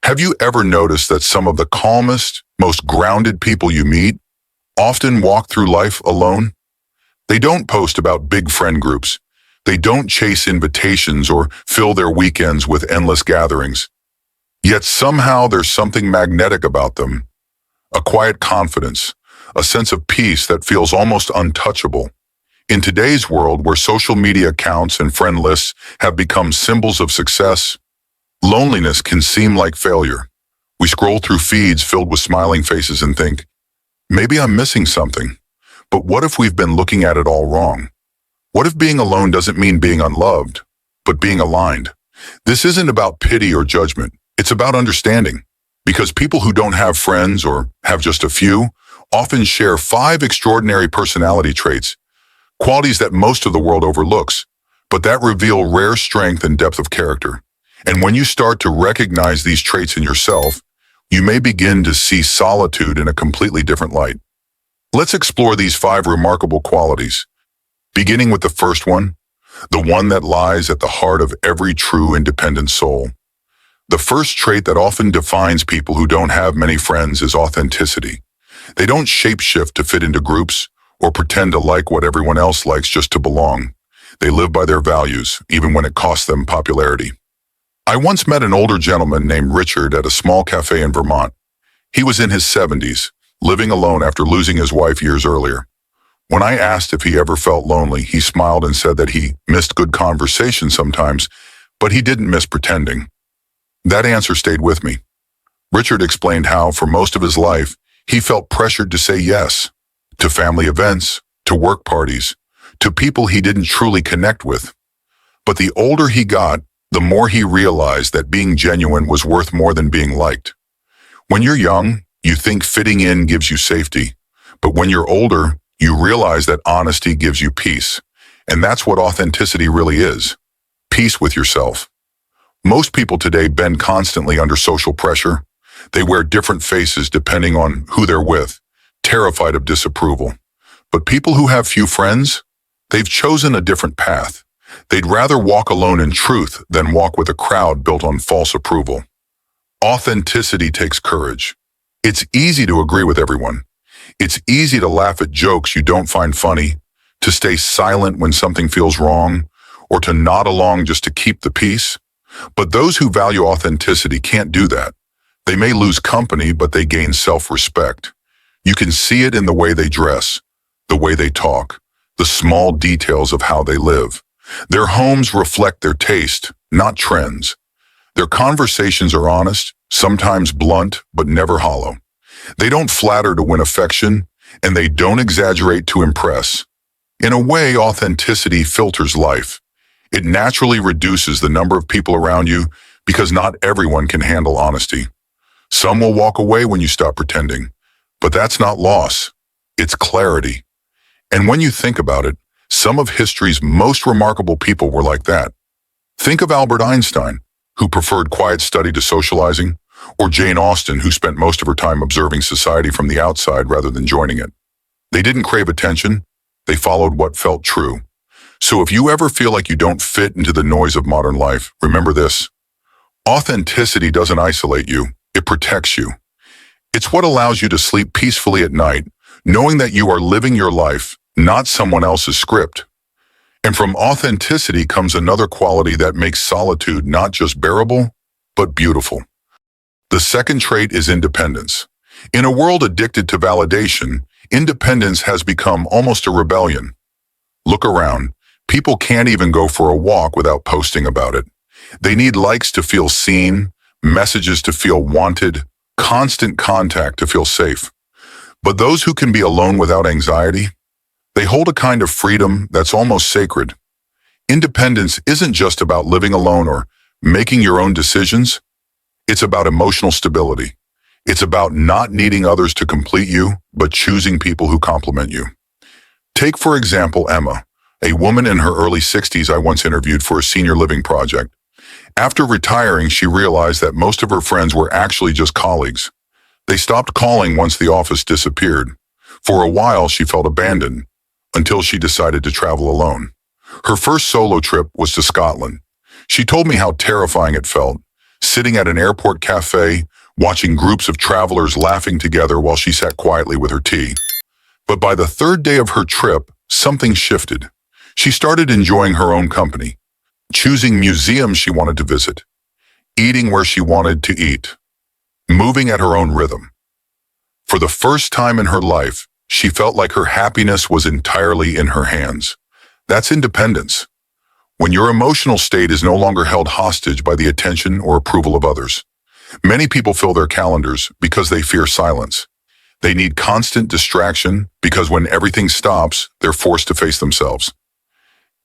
Have you ever noticed that some of the calmest, most grounded people you meet often walk through life alone? They don't post about big friend groups. They don't chase invitations or fill their weekends with endless gatherings. Yet somehow there's something magnetic about them, a quiet confidence, a sense of peace that feels almost untouchable. In today's world where social media accounts and friend lists have become symbols of success, loneliness can seem like failure. We scroll through feeds filled with smiling faces and think, maybe I'm missing something. But what if we've been looking at it all wrong? What if being alone doesn't mean being unloved, but being aligned? This isn't about pity or judgment. It's about understanding. Because people who don't have friends or have just a few often share 5 extraordinary personality traits, qualities that most of the world overlooks, but that reveal rare strength and depth of character. And when you start to recognize these traits in yourself, you may begin to see solitude in a completely different light. Let's explore these 5 remarkable qualities, beginning with the first one, the one that lies at the heart of every true independent soul. The first trait that often defines people who don't have many friends is authenticity. They don't shapeshift to fit into groups or pretend to like what everyone else likes just to belong. They live by their values, even when it costs them popularity. I once met an older gentleman named Richard at a small cafe in Vermont. He was in his 70s, living alone after losing his wife years earlier. When I asked if he ever felt lonely, he smiled and said that he missed good conversation sometimes, but he didn't miss pretending. That answer stayed with me. Richard explained how, for most of his life, he felt pressured to say yes to family events, to work parties, to people he didn't truly connect with. But the older he got, the more he realized that being genuine was worth more than being liked. When you're young, you think fitting in gives you safety. But when you're older, you realize that honesty gives you peace. And that's what authenticity really is. Peace with yourself. Most people today bend constantly under social pressure. They wear different faces depending on who they're with, terrified of disapproval. But people who have few friends, they've chosen a different path. They'd rather walk alone in truth than walk with a crowd built on false approval. Authenticity takes courage. It's easy to agree with everyone. It's easy to laugh at jokes you don't find funny, to stay silent when something feels wrong, or to nod along just to keep the peace. But those who value authenticity can't do that. They may lose company, but they gain self-respect. You can see it in the way they dress, the way they talk, the small details of how they live. Their homes reflect their taste, not trends. Their conversations are honest, sometimes blunt, but never hollow. They don't flatter to win affection, and they don't exaggerate to impress. In a way, authenticity filters life. It naturally reduces the number of people around you because not everyone can handle honesty. Some will walk away when you stop pretending, but that's not loss. It's clarity. And when you think about it, some of history's most remarkable people were like that. Think of Albert Einstein, who preferred quiet study to socializing, or Jane Austen, who spent most of her time observing society from the outside rather than joining it. They didn't crave attention. They followed what felt true. So if you ever feel like you don't fit into the noise of modern life, remember this. Authenticity doesn't isolate you. It protects you. It's what allows you to sleep peacefully at night, knowing that you are living your life, not someone else's script. And from authenticity comes another quality that makes solitude not just bearable, but beautiful. The second trait is independence. In a world addicted to validation, independence has become almost a rebellion. Look around. People can't even go for a walk without posting about it. They need likes to feel seen, messages to feel wanted, constant contact to feel safe. But those who can be alone without anxiety, they hold a kind of freedom that's almost sacred. Independence isn't just about living alone or making your own decisions. It's about emotional stability. It's about not needing others to complete you, but choosing people who complement you. Take, for example, Emma, a woman in her early 60s I once interviewed for a senior living project. After retiring, she realized that most of her friends were actually just colleagues. They stopped calling once the office disappeared. For a while, she felt abandoned, until she decided to travel alone. Her first solo trip was to Scotland. She told me how terrifying it felt, sitting at an airport cafe, watching groups of travelers laughing together while she sat quietly with her tea. But by the third day of her trip, something shifted. She started enjoying her own company, choosing museums she wanted to visit, eating where she wanted to eat, moving at her own rhythm. For the first time in her life, she felt like her happiness was entirely in her hands. That's independence. When your emotional state is no longer held hostage by the attention or approval of others. Many people fill their calendars because they fear silence. They need constant distraction because when everything stops, they're forced to face themselves.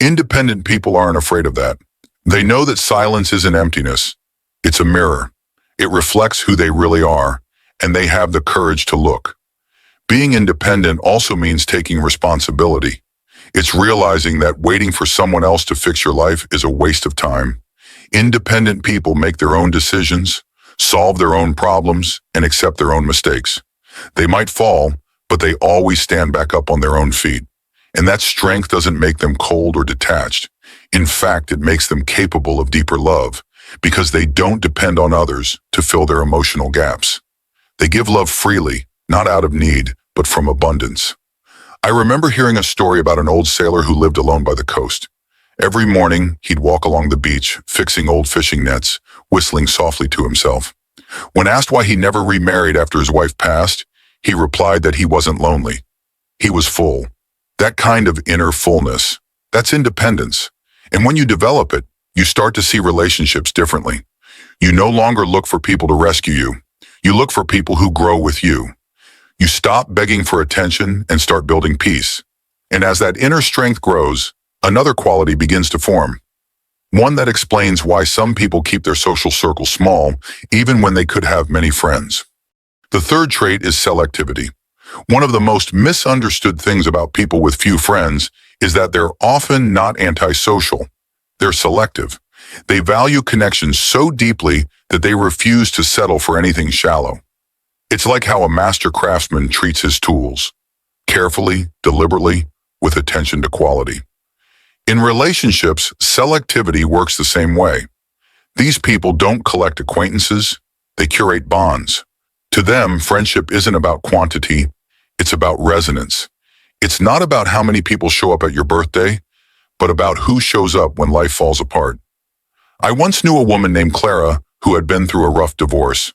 Independent people aren't afraid of that. They know that silence isn't emptiness. It's a mirror. It reflects who they really are, and they have the courage to look. Being independent also means taking responsibility. It's realizing that waiting for someone else to fix your life is a waste of time. Independent people make their own decisions, solve their own problems, and accept their own mistakes. They might fall, but they always stand back up on their own feet. And that strength doesn't make them cold or detached. In fact, it makes them capable of deeper love because they don't depend on others to fill their emotional gaps. They give love freely, not out of need, but from abundance. I remember hearing a story about an old sailor who lived alone by the coast. Every morning, he'd walk along the beach, fixing old fishing nets, whistling softly to himself. When asked why he never remarried after his wife passed, he replied that he wasn't lonely. He was full. That kind of inner fullness, that's independence. And when you develop it, you start to see relationships differently. You no longer look for people to rescue you. You look for people who grow with you. You stop begging for attention and start building peace. And as that inner strength grows, another quality begins to form. One that explains why some people keep their social circle small, even when they could have many friends. The third trait is selectivity. One of the most misunderstood things about people with few friends is that they're often not antisocial. They're selective. They value connection so deeply that they refuse to settle for anything shallow. It's like how a master craftsman treats his tools, carefully, deliberately, with attention to quality. In relationships, selectivity works the same way. These people don't collect acquaintances, they curate bonds. To them, friendship isn't about quantity, it's about resonance. It's not about how many people show up at your birthday, but about who shows up when life falls apart. I once knew a woman named Clara who had been through a rough divorce.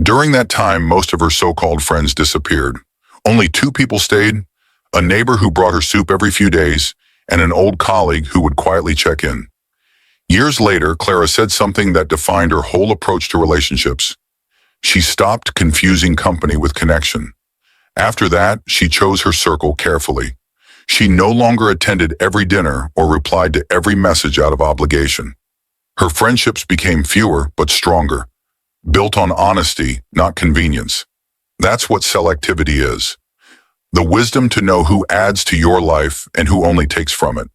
During that time, most of her so-called friends disappeared. Only two people stayed, a neighbor who brought her soup every few days, and an old colleague who would quietly check in. Years later, Clara said something that defined her whole approach to relationships. She stopped confusing company with connection. After that, she chose her circle carefully. She no longer attended every dinner or replied to every message out of obligation. Her friendships became fewer but stronger, built on honesty, not convenience. That's what selectivity is. The wisdom to know who adds to your life and who only takes from it.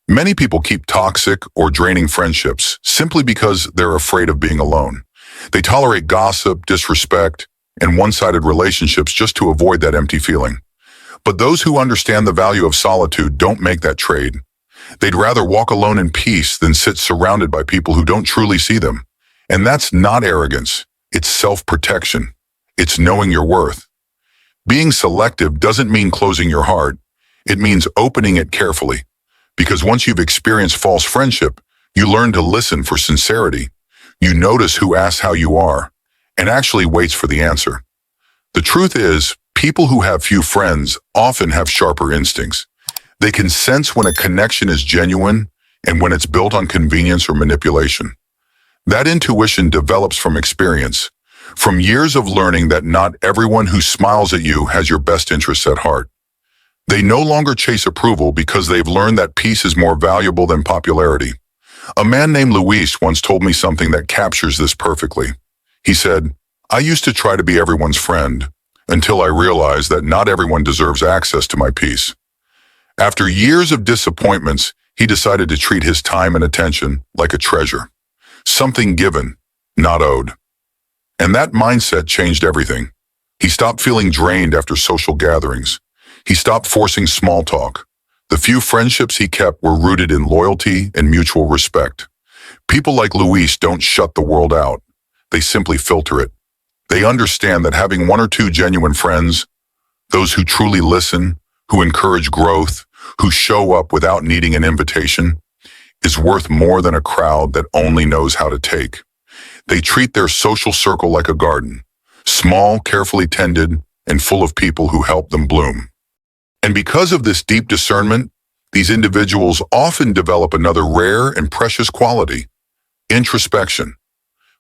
Many people keep toxic or draining friendships simply because they're afraid of being alone. They tolerate gossip, disrespect, and one-sided relationships just to avoid that empty feeling. But those who understand the value of solitude don't make that trade. They'd rather walk alone in peace than sit surrounded by people who don't truly see them. And that's not arrogance. It's self-protection. It's knowing your worth. Being selective doesn't mean closing your heart. It means opening it carefully. Because once you've experienced false friendship, you learn to listen for sincerity. You notice who asks how you are and actually waits for the answer. The truth is, people who have few friends often have sharper instincts. They can sense when a connection is genuine and when it's built on convenience or manipulation. That intuition develops from experience, from years of learning that not everyone who smiles at you has your best interests at heart. They no longer chase approval because they've learned that peace is more valuable than popularity. A man named Luis once told me something that captures this perfectly. He said, "I used to try to be everyone's friend until I realized that not everyone deserves access to my peace." After years of disappointments, he decided to treat his time and attention like a treasure. Something given, not owed. And that mindset changed everything. He stopped feeling drained after social gatherings. He stopped forcing small talk. The few friendships he kept were rooted in loyalty and mutual respect. People like Luis don't shut the world out. They simply filter it. They understand that having one or two genuine friends, those who truly listen, who encourage growth, who show up without needing an invitation, is worth more than a crowd that only knows how to take. They treat their social circle like a garden, small, carefully tended, and full of people who help them bloom. And because of this deep discernment, these individuals often develop another rare and precious quality: introspection.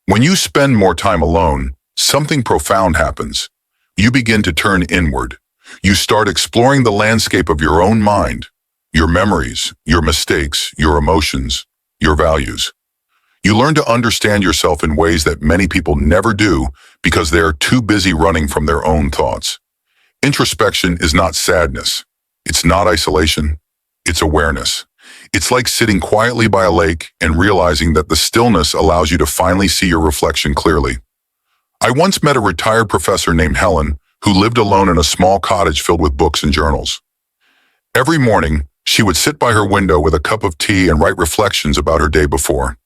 When you spend more time alone, something profound happens. You begin to turn inward. You start exploring the landscape of your own mind, your memories, your mistakes, your emotions, your values. You learn to understand yourself in ways that many people never do because they're too busy running from their own thoughts. Introspection is not sadness. It's not isolation. It's awareness. It's like sitting quietly by a lake and realizing that the stillness allows you to finally see your reflection clearly. I once met a retired professor named Helen who lived alone in a small cottage filled with books and journals. Every morning, she would sit by her window with a cup of tea and write reflections about her day before.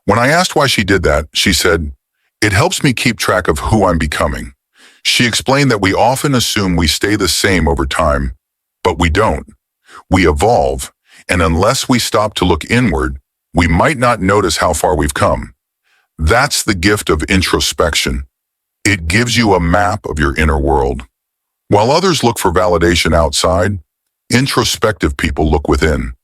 When I asked why she did that, she said, "It helps me keep track of who I'm becoming." She explained that we often assume we stay the same over time, but we don't. We evolve, and unless we stop to look inward, we might not notice how far we've come. That's the gift of introspection. It gives you a map of your inner world. While others look for validation outside, introspective people look within.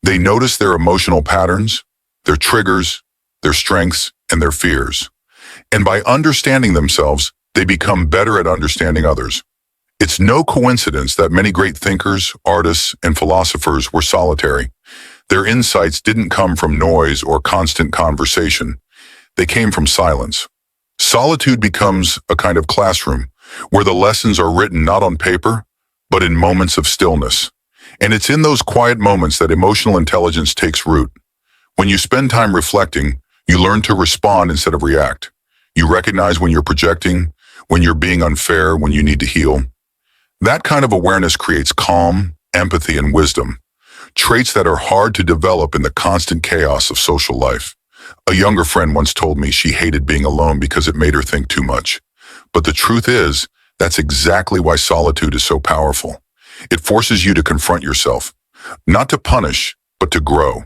They notice their emotional patterns, their triggers, their strengths, and their fears. And by understanding themselves, they become better at understanding others. It's no coincidence that many great thinkers, artists, and philosophers were solitary. Their insights didn't come from noise or constant conversation. They came from silence. Solitude becomes a kind of classroom where the lessons are written not on paper, but in moments of stillness. And it's in those quiet moments that emotional intelligence takes root. When you spend time reflecting, you learn to respond instead of react. You recognize when you're projecting, when you're being unfair, when you need to heal. That kind of awareness creates calm, empathy, and wisdom, traits that are hard to develop in the constant chaos of social life. A younger friend once told me she hated being alone because it made her think too much. But the truth is, that's exactly why solitude is so powerful. It forces you to confront yourself, not to punish, but to grow.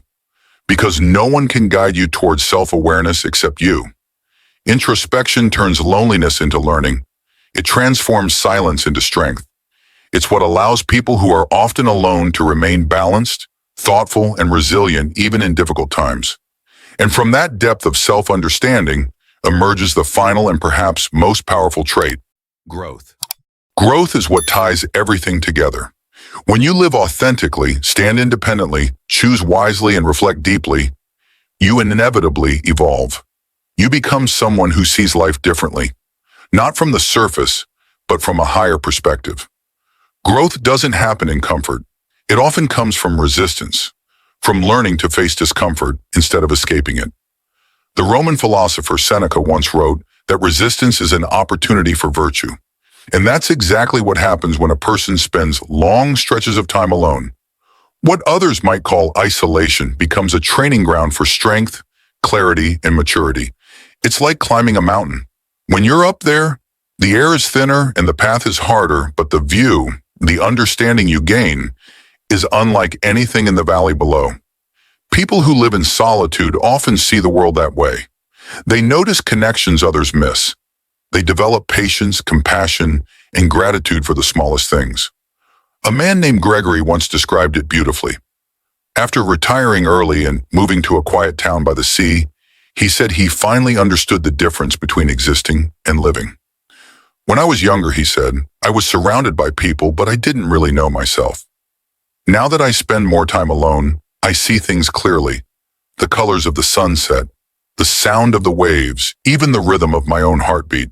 Because no one can guide you towards self-awareness except you. Introspection turns loneliness into learning. It transforms silence into strength. It's what allows people who are often alone to remain balanced, thoughtful, and resilient even in difficult times. And from that depth of self-understanding emerges the final and perhaps most powerful trait: growth. Growth is what ties everything together. When you live authentically, stand independently, choose wisely, and reflect deeply, you inevitably evolve. You become someone who sees life differently, not from the surface, but from a higher perspective. Growth doesn't happen in comfort. It often comes from resistance, from learning to face discomfort instead of escaping it. The Roman philosopher Seneca once wrote that resistance is an opportunity for virtue. And that's exactly what happens when a person spends long stretches of time alone. What others might call isolation becomes a training ground for strength, clarity, and maturity. It's like climbing a mountain. When you're up there, the air is thinner and the path is harder, but the view, the understanding you gain, is unlike anything in the valley below. People who live in solitude often see the world that way. They notice connections others miss. They develop patience, compassion, and gratitude for the smallest things. A man named Gregory once described it beautifully. After retiring early and moving to a quiet town by the sea, he said he finally understood the difference between existing and living. When I was younger, he said, I was surrounded by people, but I didn't really know myself. Now that I spend more time alone, I see things clearly. The colors of the sunset, the sound of the waves, even the rhythm of my own heartbeat.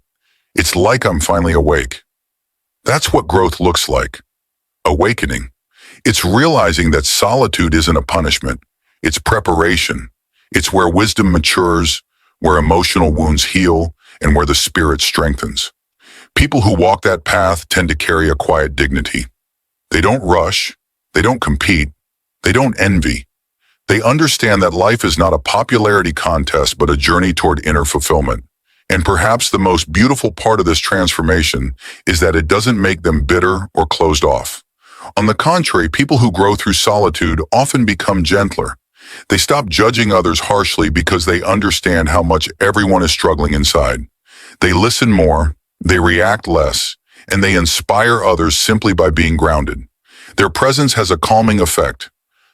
It's like I'm finally awake. That's what growth looks like. Awakening. It's realizing that solitude isn't a punishment. It's preparation. It's where wisdom matures, where emotional wounds heal, and where the spirit strengthens. People who walk that path tend to carry a quiet dignity. They don't rush. They don't compete. They don't envy. They understand that life is not a popularity contest but a journey toward inner fulfillment. And perhaps the most beautiful part of this transformation is that it doesn't make them bitter or closed off. On the contrary, people who grow through solitude often become gentler. They stop judging others harshly because they understand how much everyone is struggling inside. They listen more, they react less, and they inspire others simply by being grounded. Their presence has a calming effect,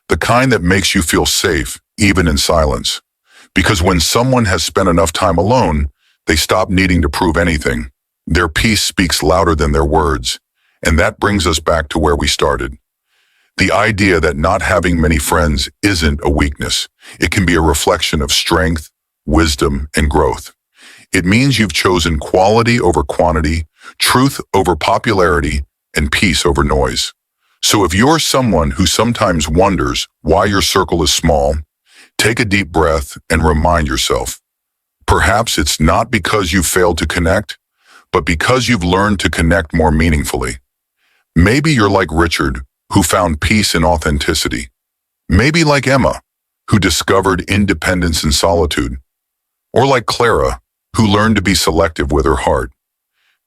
the kind that makes you feel safe, even in silence. Because when someone has spent enough time alone, they stop needing to prove anything. Their peace speaks louder than their words, and that brings us back to where we started. The idea that not having many friends isn't a weakness. It can be a reflection of strength, wisdom, and growth. It means you've chosen quality over quantity, truth over popularity, and peace over noise. So if you're someone who sometimes wonders why your circle is small, take a deep breath and remind yourself. Perhaps it's not because you failed to connect, but because you've learned to connect more meaningfully. Maybe you're like Richard, who found peace in authenticity. Maybe like Emma, who discovered independence in solitude. Or like Clara, who learned to be selective with her heart.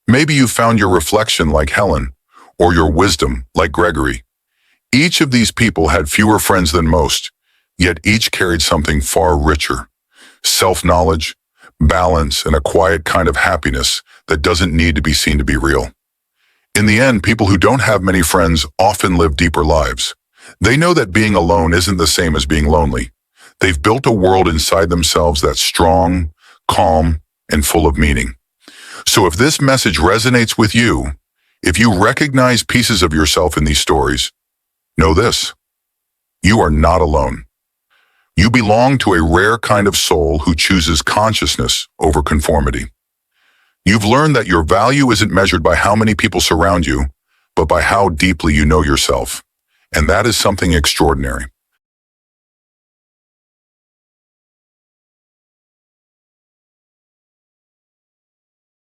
Maybe you found your reflection like Helen, or your wisdom like Gregory. Each of these people had fewer friends than most, yet each carried something far richer. Self-knowledge, balance, and a quiet kind of happiness that doesn't need to be seen to be real. In the end, people who don't have many friends often live deeper lives. They know that being alone isn't the same as being lonely. They've built a world inside themselves that's strong, calm, and full of meaning. So if this message resonates with you, if you recognize pieces of yourself in these stories, know this: you are not alone. You belong to a rare kind of soul who chooses consciousness over conformity. You've learned that your value isn't measured by how many people surround you, but by how deeply you know yourself. And that is something extraordinary.